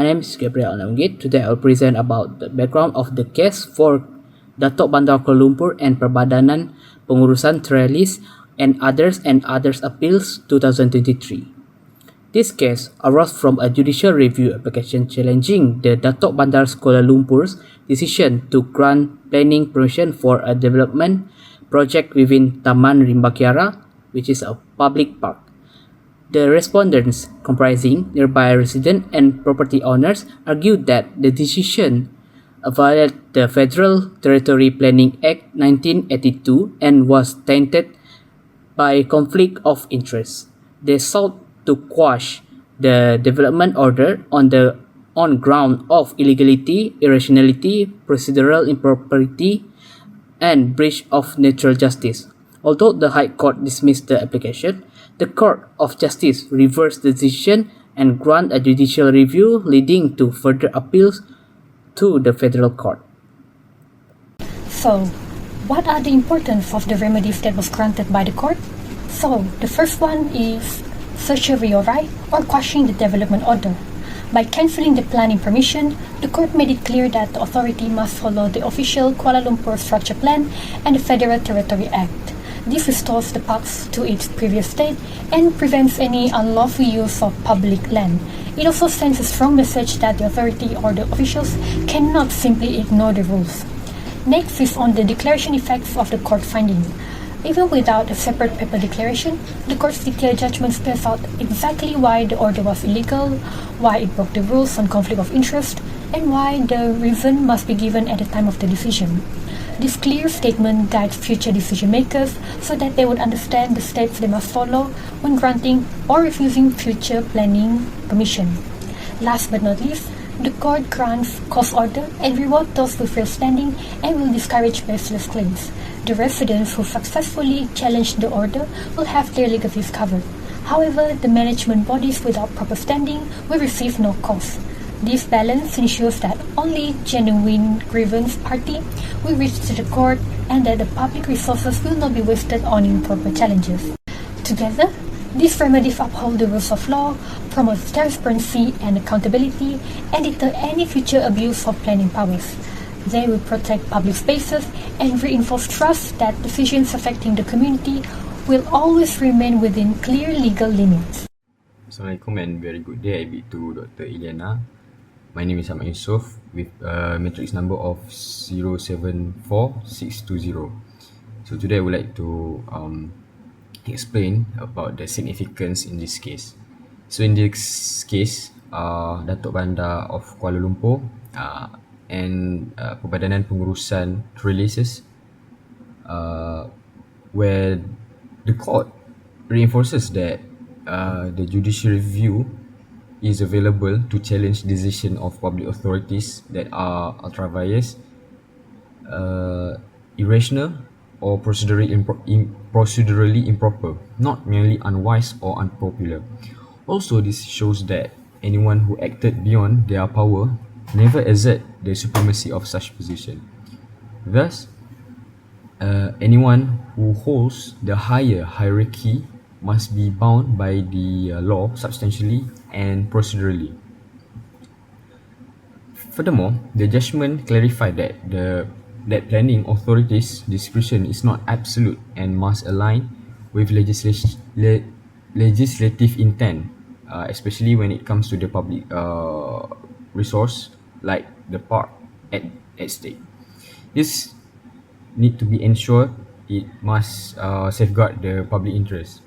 name is Gabriel Anamgit. Today I'll present about the background of the case for Datuk Bandar Kuala Lumpur and Perbadanan Pengurusan Tralis and others appeals 2023. This case arose from a judicial review application challenging the Datuk Bandar Kuala Lumpur's decision to grant planning permission for a development project within Taman Rimba Kiara, which is a public park. The respondents, comprising nearby residents and property owners, argued that the decision violated the Federal Territory Planning Act 1982 and was tainted by conflict of interest. They sought to quash the development order on ground of illegality, irrationality, procedural impropriety, and breach of natural justice. Although the High Court dismissed the application, the Court of Justice reversed the decision and granted a judicial review, leading to further appeals to the Federal Court. So, what are the importance of the remedies that was granted by the court? So, the first one is certiorari or quashing the development order. By cancelling the planning permission, the court made it clear that the authority must follow the official Kuala Lumpur Structure Plan and the Federal Territory Act. This restores the parks to its previous state and prevents any unlawful use of public land. It also sends a strong message that the authority or the officials cannot simply ignore the rules. Next is on the declaration effects of the court finding. Even without a separate paper declaration, the court's declared judgment spells out exactly why the order was illegal, why it broke the rules on conflict of interest, and why the reason must be given at the time of the decision. This clear statement guides future decision makers so that they would understand the steps they must follow when granting or refusing future planning permission. Last but not least, the court grants cost order and reward those with real standing and will discourage baseless claims. The residents who successfully challenge the order will have their legal fees covered. However, the management bodies without proper standing will receive no cost. This balance ensures that only genuine grievance party will reach to the court and that the public resources will not be wasted on improper challenges. Together, these remedies uphold the rules of law, promote transparency and accountability, and deter any future abuse of planning powers. They will protect public spaces and reinforce trust that decisions affecting the community will always remain within clear legal limits. Assalamualaikum and very good day. I bid to Dr. Iliana. My name is Ahmad Yusof with a matrix number of 074620. So today I would like to explain about the significance in this case. So in this case, Datuk Bandar of Kuala Lumpur and Perbadanan Pengurusan Tralis, where the court reinforces that the judicial review is available to challenge decision of public authorities that are ultra-vires, irrational or procedurally improper, not merely unwise or unpopular. Also, this shows that anyone who acted beyond their power never exert the supremacy of such position. Thus, anyone who holds the higher hierarchy must be bound by the law substantially and procedurally. Furthermore, the judgment clarified that planning authorities' discretion is not absolute and must align with legislative intent, especially when it comes to the public resource like the park at stake. This need to be ensured. It must safeguard the public interest.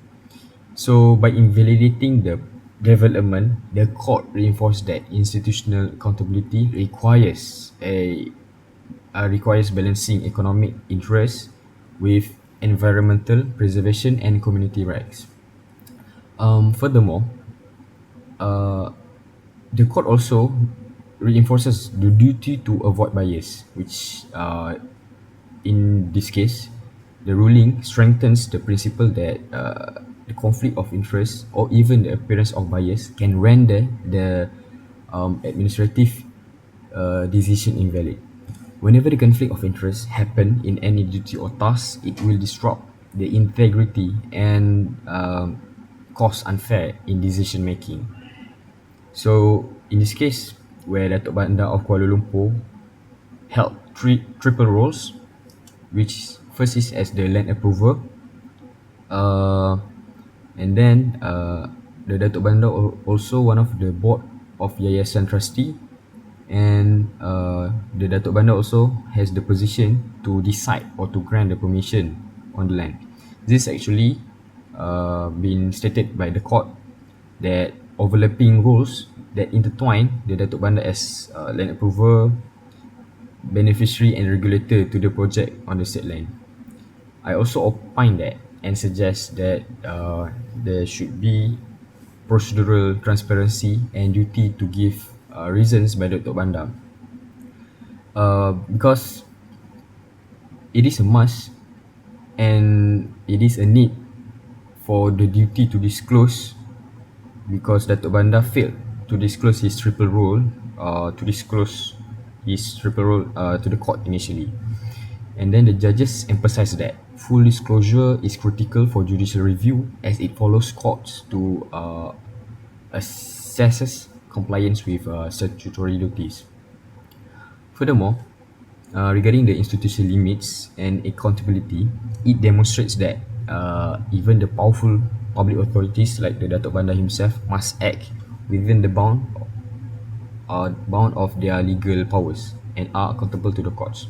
So by invalidating the development, the court reinforced that institutional accountability requires balancing economic interests with environmental preservation and community rights. Furthermore, the court also reinforces the duty to avoid bias, which in this case, the ruling strengthens the principle that the conflict of interest or even the appearance of bias can render the administrative decision invalid. Whenever the conflict of interest happen in any duty or task, it will disrupt the integrity and cause unfair in decision making. So in this case, where Datuk Bandar of Kuala Lumpur held triple roles, which first is as the land approver, and then the Datuk Bandar also one of the board of Yayasan Trustee, and the Datuk Bandar also has the position to decide or to grant the permission on the land. This actually been stated by the court that overlapping roles that intertwine the Datuk Bandar as land approver, beneficiary and regulator to the project on the said land. I also opine that and suggest that there should be procedural transparency and duty to give reasons by Datuk Bandar, because it is a must and it is a need for the duty to disclose, because Datuk Bandar failed to disclose his triple role to the court initially. And then the judges emphasised that full disclosure is critical for judicial review as it follows courts to assess compliance with statutory duties. Furthermore, regarding the institutional limits and accountability, it demonstrates that even the powerful public authorities like the Datuk Bandar himself must act within the bound of their legal powers and are accountable to the courts.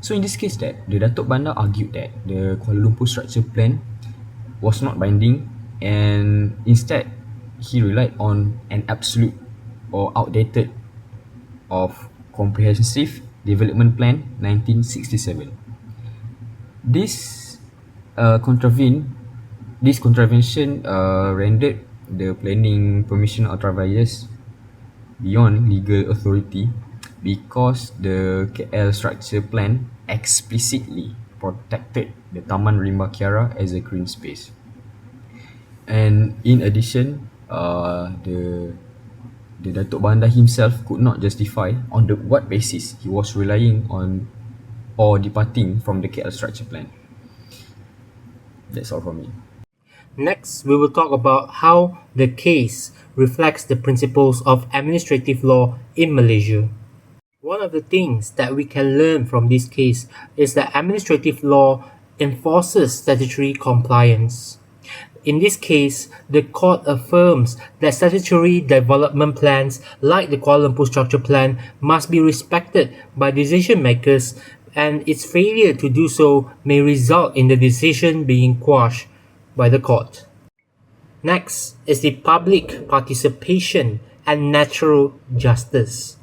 So in this case, that the Datuk Bandar argued that the Kuala Lumpur structure plan was not binding, and instead he relied on an absolute or outdated of Comprehensive Development Plan 1967. This contravention rendered the planning permission ultra-vires beyond legal authority, because the KL structure plan explicitly protected the Taman Rimba Kiara as a green space. And in addition, the Datuk Bandar himself could not justify on what basis he was relying on or departing from the KL structure plan. That's all from me. Next, we will talk about how the case reflects the principles of administrative law in Malaysia. One of the things that we can learn from this case is that administrative law enforces statutory compliance. In this case, the court affirms that statutory development plans like the Kuala Lumpur Structure Plan must be respected by decision makers, and its failure to do so may result in the decision being quashed by the court. Next is the public participation and natural justice.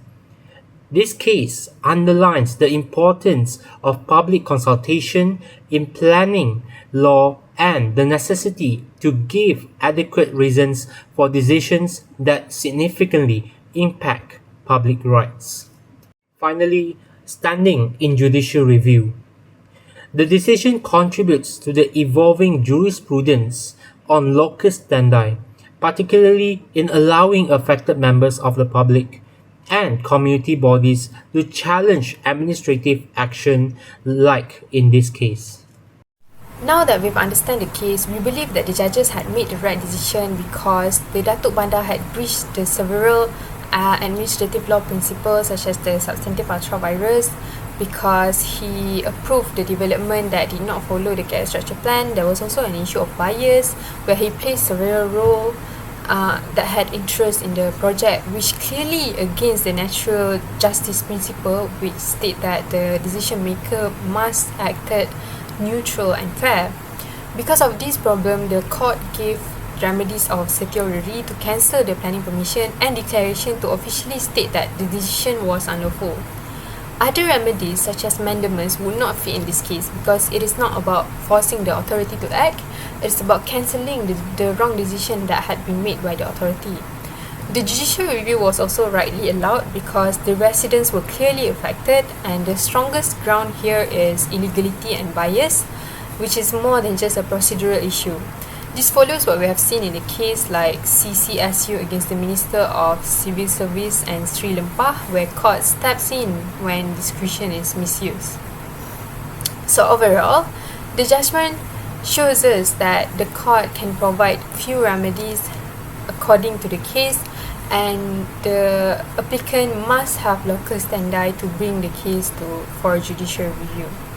This case underlines the importance of public consultation in planning law and the necessity to give adequate reasons for decisions that significantly impact public rights. Finally, standing in judicial review. The decision contributes to the evolving jurisprudence on locus standi, particularly in allowing affected members of the public and community bodies to challenge administrative action like in this case. Now that we've understood the case, we believe that the judges had made the right decision because the Datuk Bandar had breached the several administrative law principles such as the substantive ultra virus, because he approved the development that did not follow the KL structure plan. There was also an issue of bias where he played several roles that had interest in the project, which clearly against the natural justice principle, which state that the decision maker must act neutral and fair. Because of this problem, the court gave remedies of certiorari to cancel the planning permission and declaration to officially state that the decision was unlawful. Other remedies such as mandamus would not fit in this case because it is not about forcing the authority to act, it is about cancelling the wrong decision that had been made by the authority. The judicial review was also rightly allowed because the residents were clearly affected, and the strongest ground here is illegality and bias, which is more than just a procedural issue. This follows what we have seen in a case like CCSU against the Minister of Civil Service and Sri Lempah, where court steps in when discretion is misused. So overall, the judgment shows us that the court can provide few remedies according to the case, and the applicant must have local standi to bring the case for judicial review.